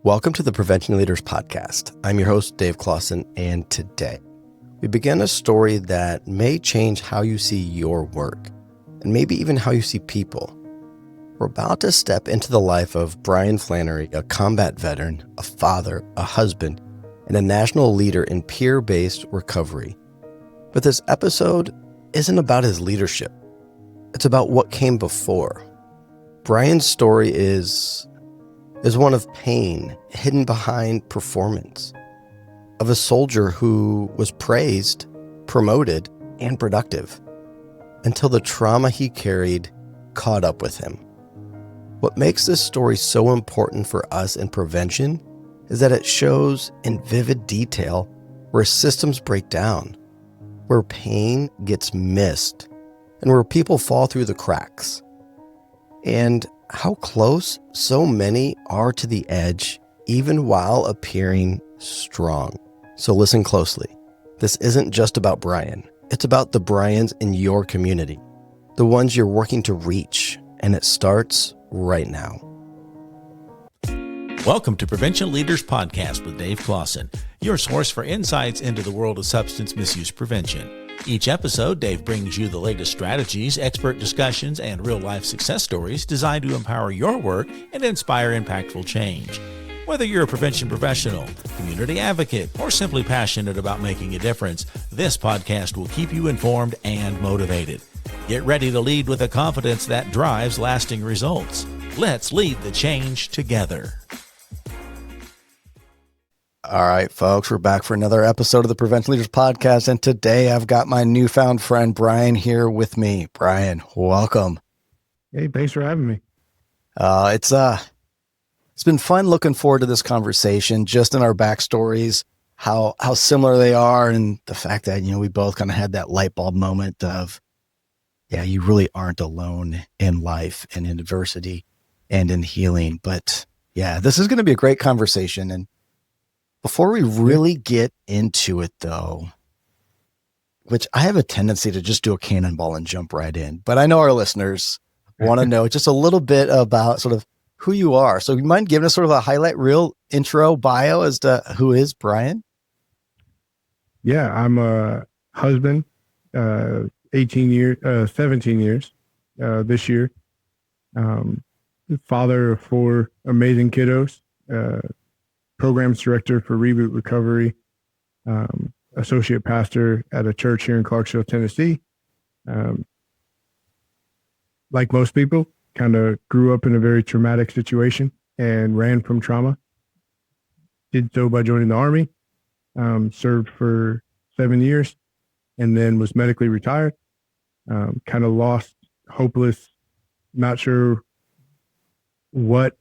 Welcome to the Prevention Leaders Podcast. I'm your host, Dave Closson, and today we begin a story that may change how you see your work and maybe even how you see people. We're about to step into the life of Bryan Flanery, a combat veteran, a father, a husband, and a national leader in peer-based recovery. But this episode isn't about his leadership. It's about what came before. Bryan's story is one of pain hidden behind performance, of a soldier who was praised, promoted, and productive until the trauma he carried caught up with him. What makes this story so important for us in prevention is that it shows in vivid detail where systems break down, where pain gets missed, and where people fall through the cracks. And how close so many are to the edge, even while appearing strong. So listen closely. This isn't just about Bryan. It's about the Bryans in your community, the ones you're working to reach, and it starts right now. Welcome to Prevention Leaders Podcast with Dave Closson, your source for insights into the world of substance misuse prevention. Each episode, Dave brings you the latest strategies, expert discussions, and real-life success stories designed to empower your work and inspire impactful change. Whether you're a prevention professional, community advocate, or simply passionate about making a difference, this podcast will keep you informed and motivated. Get ready to lead with a confidence that drives lasting results. Let's lead the change together. All right, folks, we're back for another episode of the Prevention Leaders Podcast, and today I've got my newfound friend Bryan here with me. Bryan, welcome. Hey, thanks for having me. It's been fun looking forward to this conversation, just in our backstories, how similar they are, and the fact that, we both kind of had that light bulb moment of, you really aren't alone in life and in adversity and in healing. But this is going to be a great conversation. And before we really get into it, though, which I have a tendency to just do a cannonball and jump right in, but I know our listeners want to know just a little bit about sort of who you are. So you mind giving us sort of a highlight reel intro bio as to who is Bryan? Yeah, I'm a husband, 17 years this year. Father of 4 amazing kiddos, programs director for Reboot Recovery, associate pastor at a church here in Clarksville, Tennessee. Like most people, kind of grew up in a very traumatic situation and ran from trauma. Did so by joining the Army, served for 7 years, and then was medically retired. Kind of lost, hopeless, not sure what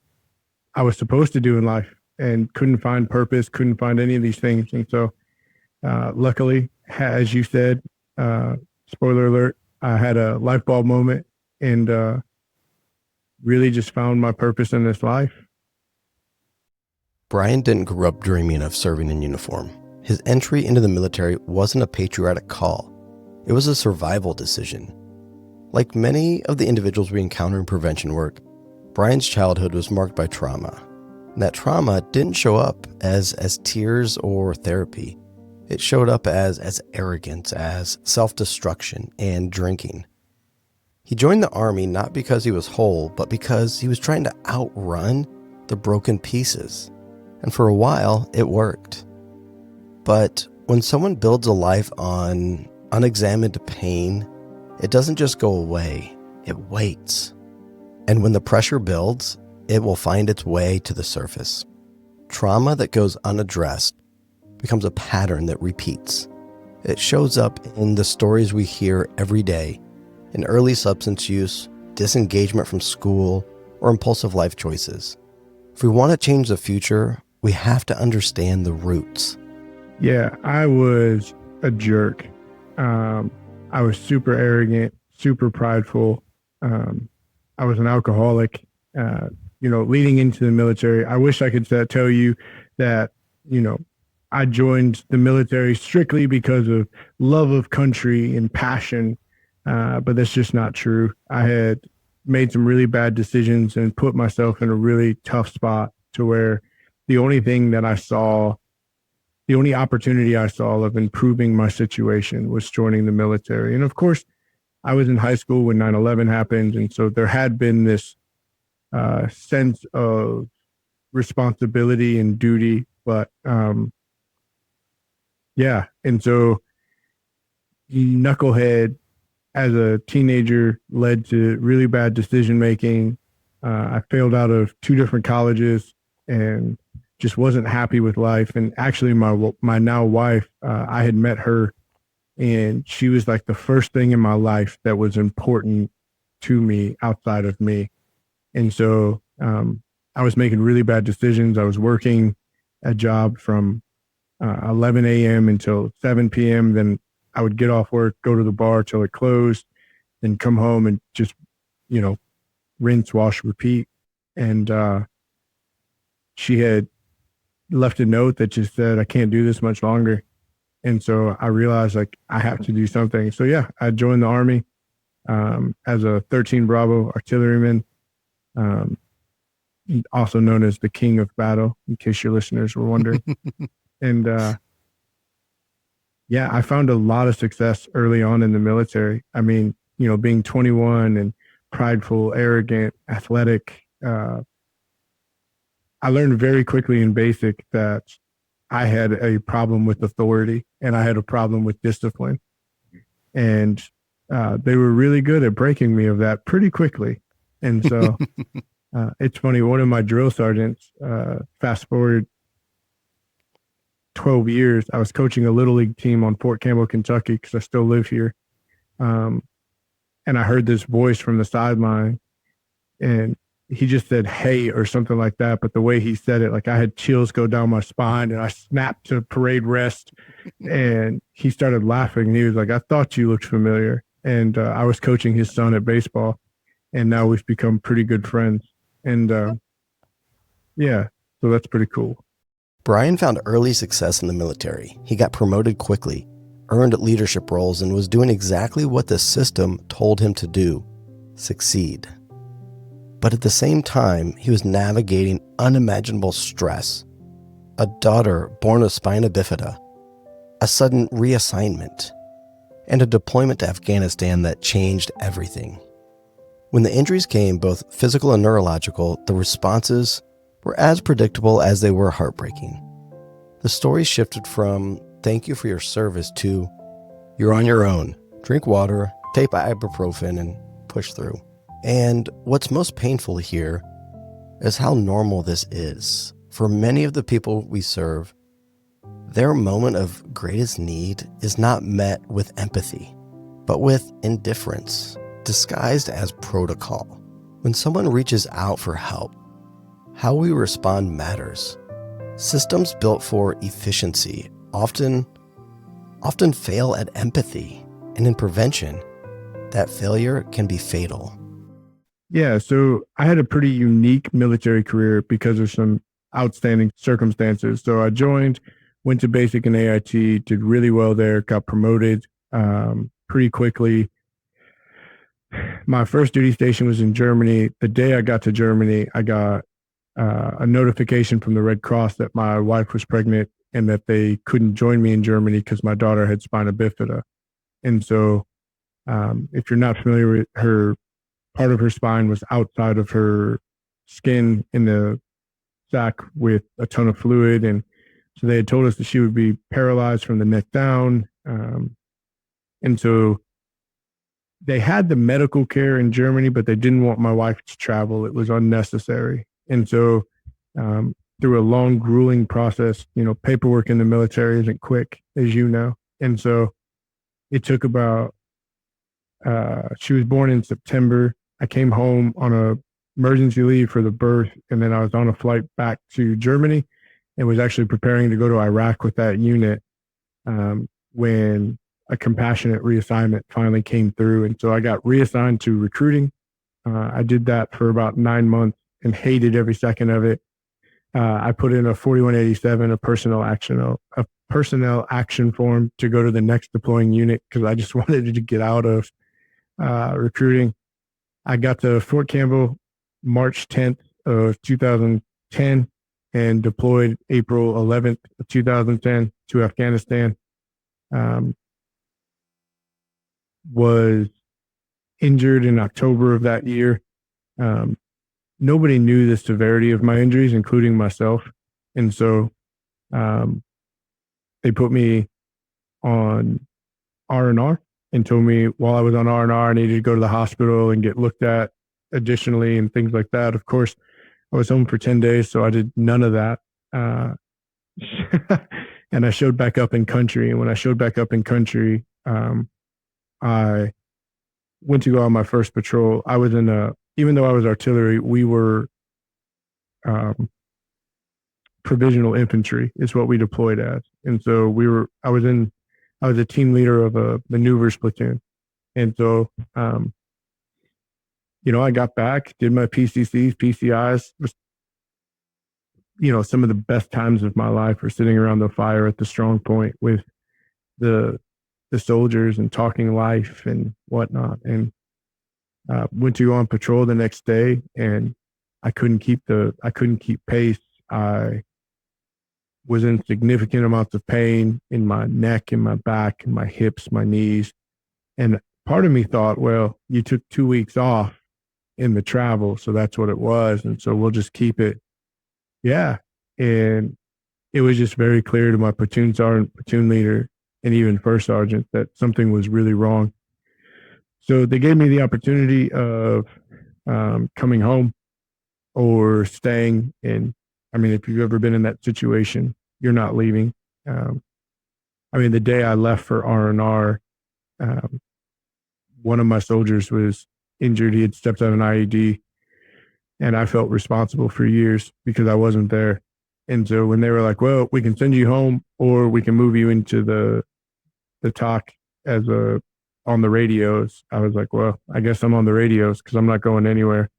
I was supposed to do in life, and couldn't find purpose, couldn't find any of these things. And so luckily, as you said, spoiler alert, I had a light bulb moment and really just found my purpose in this life. Bryan didn't grow up dreaming of serving in uniform. His entry into the military wasn't a patriotic call. It was a survival decision. Like many of the individuals we encounter in prevention work, Bryan's childhood was marked by trauma. And that trauma didn't show up as tears or therapy. It showed up as arrogance, as self-destruction, and drinking. He joined the Army not because he was whole, but because he was trying to outrun the broken pieces. And for a while, it worked. But when someone builds a life on unexamined pain, it doesn't just go away, it waits. And when the pressure builds, it will find its way to the surface. Trauma that goes unaddressed becomes a pattern that repeats. It shows up in the stories we hear every day, in early substance use, disengagement from school, or impulsive life choices. If we want to change the future, we have to understand the roots. Yeah, I was a jerk. I was super arrogant, super prideful. I was an alcoholic. Leading into the military, I wish I could tell you that, I joined the military strictly because of love of country and passion, but that's just not true. I had made some really bad decisions and put myself in a really tough spot to where the only thing that I saw, the only opportunity I saw of improving my situation was joining the military. And of course, I was in high school when 9/11 happened. And so there had been this sense of responsibility and duty. But yeah. And so knucklehead as a teenager led to really bad decision making. I failed out of 2 different colleges and just wasn't happy with life. And actually, my now wife, I had met her, and she was like the first thing in my life that was important to me outside of me. And so I was making really bad decisions. I was working a job from 11 a.m. until 7 p.m. Then I would get off work, go to the bar till it closed, then come home and just, rinse, wash, repeat. And she had left a note that just said, I can't do this much longer. And so I realized like I have to do something. So yeah, I joined the Army as a 13 Bravo artilleryman, also known as the King of Battle, in case your listeners were wondering. And yeah, I found a lot of success early on in the military. I mean, being 21 and prideful, arrogant, athletic, I learned very quickly in basic that I had a problem with authority and I had a problem with discipline. And they were really good at breaking me of that pretty quickly. And so it's funny, one of my drill sergeants, fast forward 12 years, I was coaching a little league team on Fort Campbell, Kentucky, because I still live here. And I heard this voice from the sideline, and he just said, hey, or something like that. But the way he said it, like I had chills go down my spine, and I snapped to parade rest. And he started laughing, and he was like, I thought you looked familiar. And I was coaching his son at baseball, and now we've become pretty good friends. And yeah, so that's pretty cool. Bryan found early success in the military. He got promoted quickly, earned leadership roles, and was doing exactly what the system told him to do: succeed. But at the same time, he was navigating unimaginable stress. A daughter born with spina bifida, a sudden reassignment, and a deployment to Afghanistan that changed everything. When the injuries came, both physical and neurological, the responses were as predictable as they were heartbreaking. The story shifted from "thank you for your service" to "you're on your own. Drink water, take ibuprofen, and push through." And what's most painful here is how normal this is. For many of the people we serve, their moment of greatest need is not met with empathy, but with indifference, disguised as protocol. When someone reaches out for help, how we respond matters. Systems built for efficiency often fail at empathy, and in prevention, that failure can be fatal. Yeah, so I had a pretty unique military career because of some outstanding circumstances. So I joined, went to basic and AIT, did really well there, got promoted pretty quickly. My first duty station was in Germany. The day I got to Germany, I got a notification from the Red Cross that my wife was pregnant and that they couldn't join me in Germany because my daughter had spina bifida. And so if you're not familiar with her, part of her spine was outside of her skin in the sac with a ton of fluid. And so they had told us that she would be paralyzed from the neck down. And so they had the medical care in Germany, but they didn't want my wife to travel. It was unnecessary. And so through a long, grueling process, paperwork in the military isn't quick, as you know. And so it took about, she was born in September. I came home on a emergency leave for the birth, and then I was on a flight back to Germany and was actually preparing to go to Iraq with that unit when a compassionate reassignment finally came through. And so I got reassigned to recruiting. I did that for about 9 months and hated every second of it. I put in a 4187, a personnel action form to go to the next deploying unit because I just wanted to get out of recruiting. I got to Fort Campbell March 10th of 2010. and deployed April 11th, 2010 to Afghanistan. Was injured in October of that year. Nobody knew the severity of my injuries, including myself. And so they put me on R&R and told me while I was on R&R, I needed to go to the hospital and get looked at additionally and things like that. Of course, I was home for 10 days, so I did none of that. And I showed back up in country. And when I showed back up in country, I went to go on my first patrol. I was even though I was artillery, we were provisional infantry is what we deployed as. And so I was a team leader of a maneuvers platoon. And so, I got back, did my PCCs, PCIs, was, some of the best times of my life were sitting around the fire at the strong point with the soldiers and talking life and whatnot. And went to go on patrol the next day, and I couldn't keep pace. I was in significant amounts of pain in my neck, in my back, in my hips, my knees. And part of me thought, well, you took 2 weeks off in the travel, so that's what it was. And so we'll just keep it. Yeah. And it was just very clear to my platoon sergeant, platoon leader, and even first sergeant that something was really wrong. So they gave me the opportunity of coming home or staying in. I mean, if you've ever been in that situation, you're not leaving. The day I left for R&R, one of my soldiers was injured. He had stepped on an IED, and I felt responsible for years because I wasn't there. And so when they were like, well, we can send you home or we can move you into the talk on the radios, I was like, well, I guess I'm on the radios because I'm not going anywhere.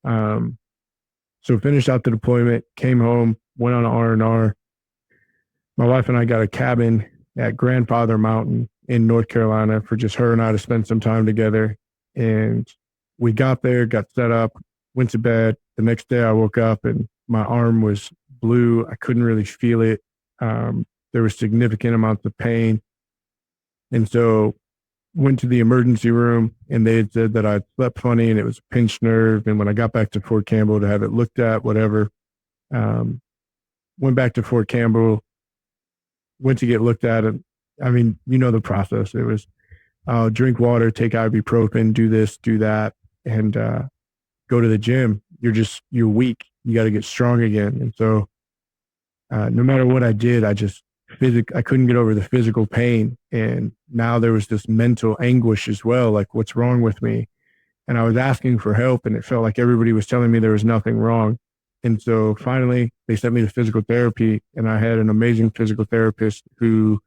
So finished out the deployment, came home, went on R&R. My wife and I got a cabin at Grandfather Mountain in North Carolina for just her and I to spend some time together. And we got there, got set up, went to bed. The next day I woke up and my arm was blue. I couldn't really feel it. There was significant amounts of pain. And so went to the emergency room, and they had said that I'd slept funny and it was a pinched nerve. And when I got back to Fort Campbell to have it looked at, whatever, went back to Fort Campbell, went to get looked at. And the process. It was drink water, take ibuprofen, do this, do that, and go to the gym. You're weak. You got to get strong again. And so no matter what I did, I couldn't get over the physical pain. And now there was this mental anguish as well. Like, what's wrong with me? And I was asking for help, and it felt like everybody was telling me there was nothing wrong. And so finally they sent me to physical therapy, and I had an amazing physical therapist who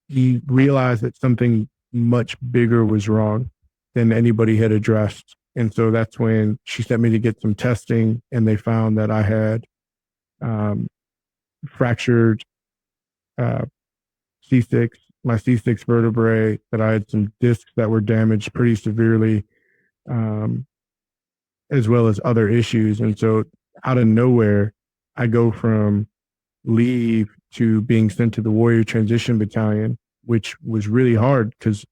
he realized that something much bigger was wrong than anybody had addressed. And so that's when she sent me to get some testing, and they found that I had fractured C6, my C6 vertebrae, that I had some discs that were damaged pretty severely, as well as other issues. And so out of nowhere, I go from leave to being sent to the Warrior Transition Battalion, which was really hard because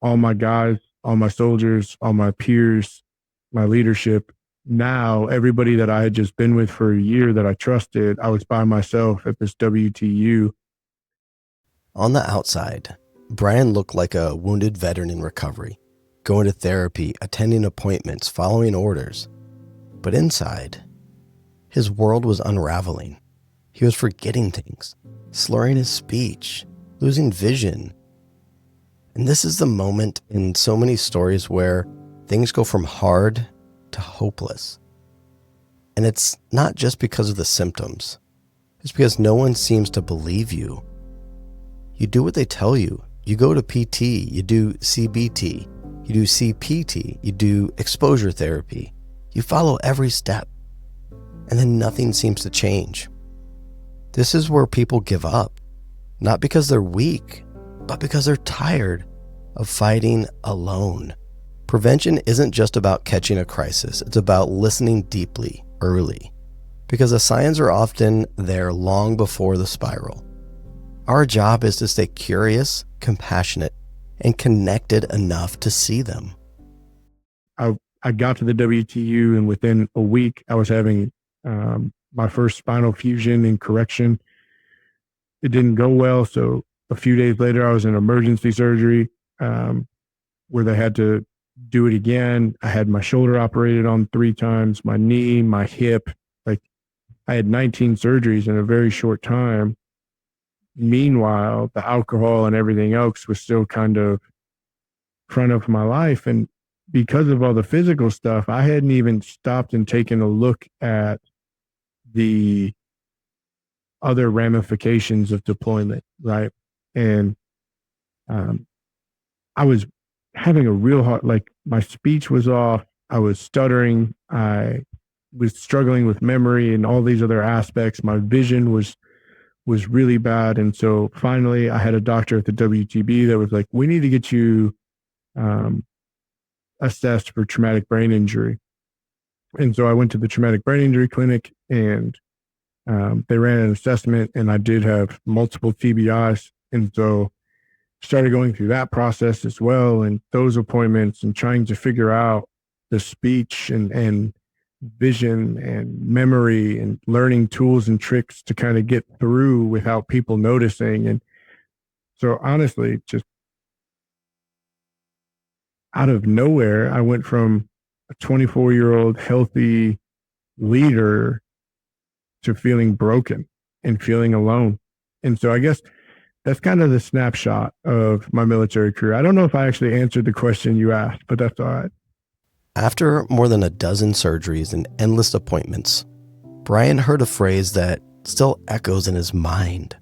all my guys, all my soldiers, all my peers, my leadership, now everybody that I had just been with for a year that I trusted, I was by myself at this WTU. On the outside, Bryan looked like a wounded veteran in recovery, going to therapy, attending appointments, following orders. But inside, his world was unraveling. He was forgetting things, slurring his speech, losing vision. And this is the moment in so many stories where things go from hard to hopeless. And it's not just because of the symptoms. It's because no one seems to believe you. You do what they tell you. You go to PT, you do CBT, you do CPT, you do exposure therapy. You follow every step. And then nothing seems to change. This is where people give up. Not because they're weak, but because they're tired of fighting alone. Prevention isn't just about catching a crisis. It's about listening deeply, early. because the signs are often there long before the spiral. Our job is to stay curious, compassionate, and connected enough to see them. I got to the WTU, and within a week, I was having my first spinal fusion and correction. It didn't go well, so a few days later, I was in emergency surgery where they had to do it again. I had my shoulder operated on 3 times, my knee, my hip. Like, I had 19 surgeries in a very short time. Meanwhile, the alcohol and everything else was still kind of front of my life. And because of all the physical stuff, I hadn't even stopped and taken a look at the other ramifications of deployment, right? And I was having a real hard, like, my speech was off. I was stuttering. I was struggling with memory and all these other aspects. My vision was really bad. And so finally I had a doctor at the WTB that was like, we need to get you assessed for traumatic brain injury. And so I went to the traumatic brain injury clinic, and they ran an assessment, and I did have multiple TBIs. And so started going through that process as well, and those appointments, and trying to figure out the speech and vision and memory and learning tools and tricks to kind of get through without people noticing. And so honestly, just out of nowhere, I went from a 24-year-old healthy leader to feeling broken and feeling alone. And so I guess that's kind of the snapshot of my military career. I don't know if I actually answered the question you asked, but that's all right. After more than a dozen surgeries and endless appointments, Bryan heard a phrase that still echoes in his mind.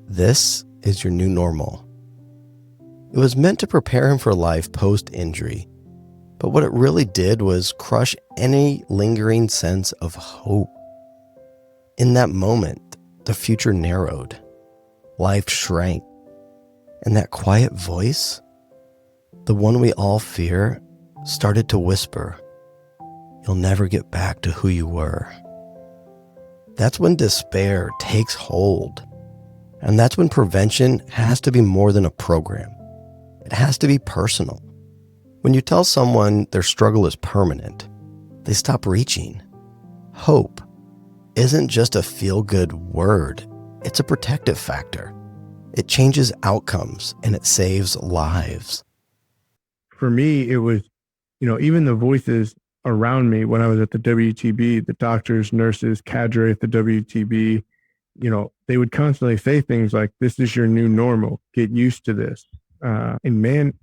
This is your new normal. It was meant to prepare him for life post-injury, but what it really did was crush any lingering sense of hope. In that moment, the future narrowed, life shrank, and that quiet voice, the one we all fear, started to whisper, "You'll never get back to who you were." That's when despair takes hold. And that's when prevention has to be more than a program. It has to be personal. When you tell someone their struggle is permanent, they stop reaching. Hope isn't just a feel-good word. It's a protective factor. It changes outcomes and it saves lives. For me, it was, even the voices around me when I was at the WTB, the doctors, nurses, cadre at the WTB, they would constantly say things like, "This is your new normal. Get used to this." And man,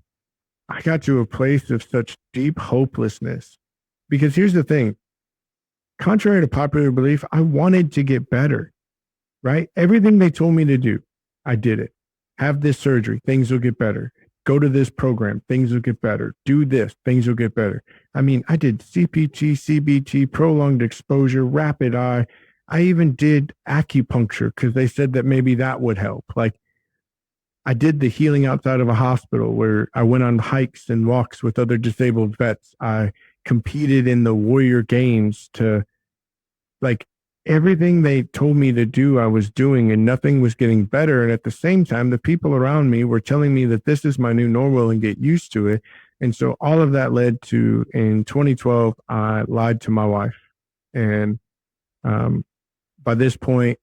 I got to a place of such deep hopelessness, because here's the thing. Contrary to popular belief, I wanted to get better, right? Everything they told me to do, I did it. Have this surgery, things will get better. Go to this program, things will get better. Do this, things will get better. I mean, I did CPT, CBT, prolonged exposure, rapid eye. I even did acupuncture because they said that maybe that would help. Like, I did the healing outside of a hospital where I went on hikes and walks with other disabled vets. I competed in the Warrior Games to, like, everything they told me to do, I was doing, and nothing was getting better. And at the same time, the people around me were telling me that this is my new normal and get used to it. And so all of that led to, in 2012, I lied to my wife. And by this point,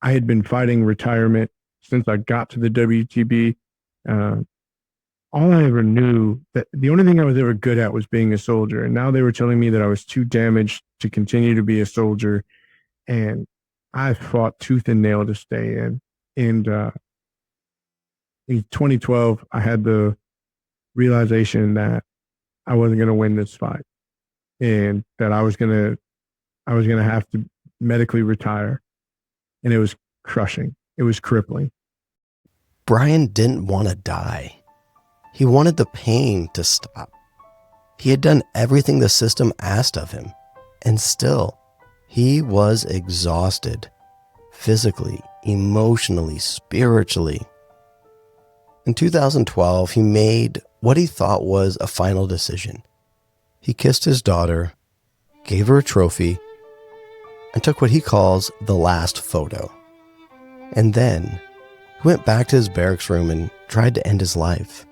I had been fighting retirement since I got to the WTB. All I ever knew, that the only thing I was ever good at was being a soldier. And now they were telling me that I was too damaged to continue to be a soldier. And I fought tooth and nail to stay in. And in 2012, I had the realization that I wasn't going to win this fight, and that I was going to have to medically retire. And it was crushing. It was crippling. Bryan didn't want to die. He wanted the pain to stop. He had done everything the system asked of him, and still, he was exhausted, physically, emotionally, spiritually. In 2012, he made what he thought was a final decision. He kissed his daughter, gave her a trophy, and took what he calls the last photo. And then he went back to his barracks room and tried to end his life.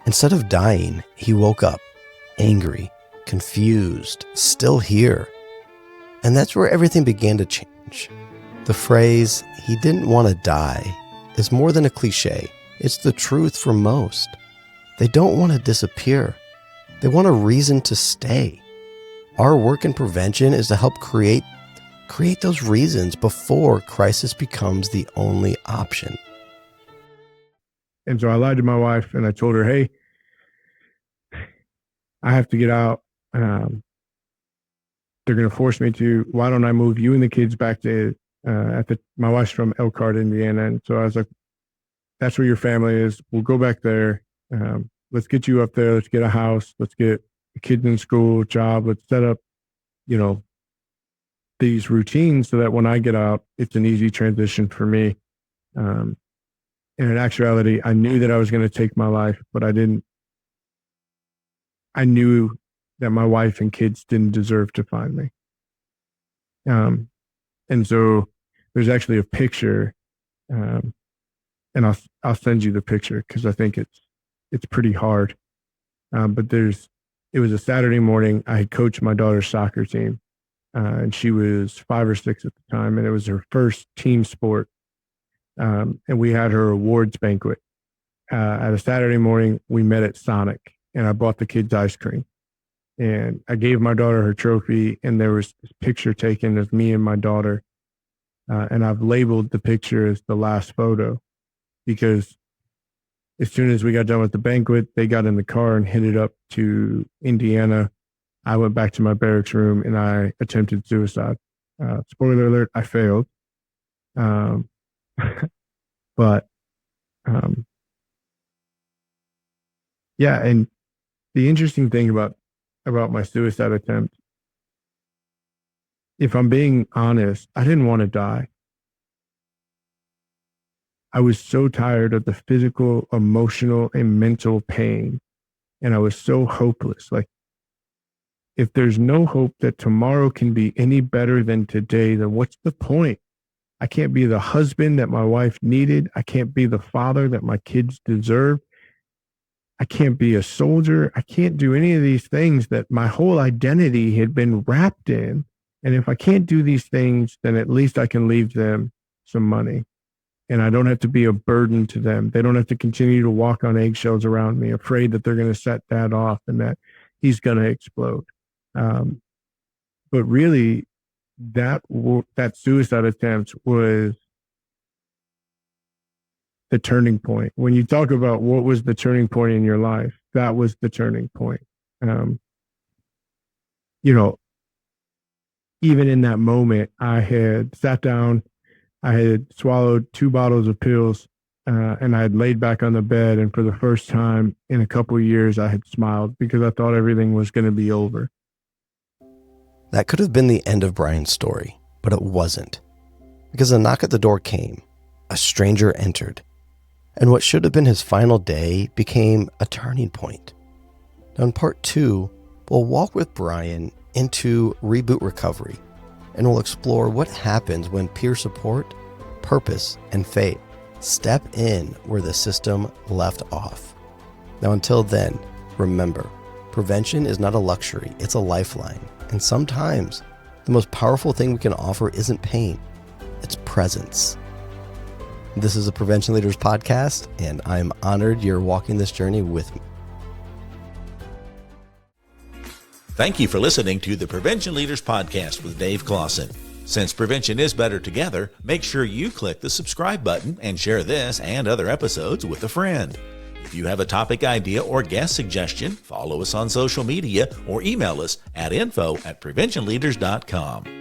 Instead of dying, he woke up angry, confused, still here. And that's where everything began to change. The phrase, "he didn't want to die," is more than a cliche. It's the truth for most. They don't want to disappear. They want a reason to stay. Our work in prevention is to help create those reasons before crisis becomes the only option. And so I lied to my wife and I told her, hey, I have to get out. They're going to force me to. Why don't I move you and the kids back to my wife's from Elkhart, Indiana. And so I was like, that's where your family is. We'll go back there. Let's get you up there. Let's get a house. Let's get the kids in school, job. Let's set up, these routines so that when I get out, it's an easy transition for me. And in actuality, I knew that I was going to take my life, but I knew that my wife and kids didn't deserve to find me. And so there's actually a picture, and I'll send you the picture because I think it's pretty hard. But it was a Saturday morning. I had coached my daughter's soccer team, and she was 5 or 6 at the time, and it was her first team sport. And we had her awards banquet. At a Saturday morning, we met at Sonic, and I bought the kids ice cream. And I gave my daughter her trophy, and there was this picture taken of me and my daughter. And I've labeled the picture as the last photo because as soon as we got done with the banquet, they got in the car and headed up to Indiana. I went back to my barracks room and I attempted suicide. Spoiler alert, I failed. But yeah, and the interesting thing about my suicide attempt, if I'm being honest, I didn't want to die. I was so tired of the physical, emotional, and mental pain. And I was so hopeless. Like, if there's no hope that tomorrow can be any better than today, then what's the point? I can't be the husband that my wife needed. I can't be the father that my kids deserve. I can't be a soldier. I can't do any of these things that my whole identity had been wrapped in. And if I can't do these things, then at least I can leave them some money. And I don't have to be a burden to them. They don't have to continue to walk on eggshells around me, afraid that they're going to set Dad off and that he's going to explode. But really, that suicide attempt was the turning point. When you talk about what was the turning point in your life, that was the turning point. Even in that moment, I had sat down, I had swallowed 2 bottles of pills, and I had laid back on the bed. And for the first time in a couple of years, I had smiled because I thought everything was going to be over. That could have been the end of Bryan's story, but it wasn't. Because a knock at the door came, a stranger entered, and what should have been his final day became a turning point. Now in part 2, we'll walk with Bryan into reboot recovery, and we'll explore what happens when peer support, purpose, and faith step in where the system left off. Now until then, remember, prevention is not a luxury, it's a lifeline. And sometimes the most powerful thing we can offer isn't pain, it's presence. This is a Prevention Leaders podcast, and I'm honored you're walking this journey with me. Thank you for listening to the Prevention Leaders podcast with Dave Closson. Since prevention is better together, make sure you click the subscribe button and share this and other episodes with a friend. If you have a topic idea or guest suggestion, follow us on social media or email us at info@preventionleaders.com.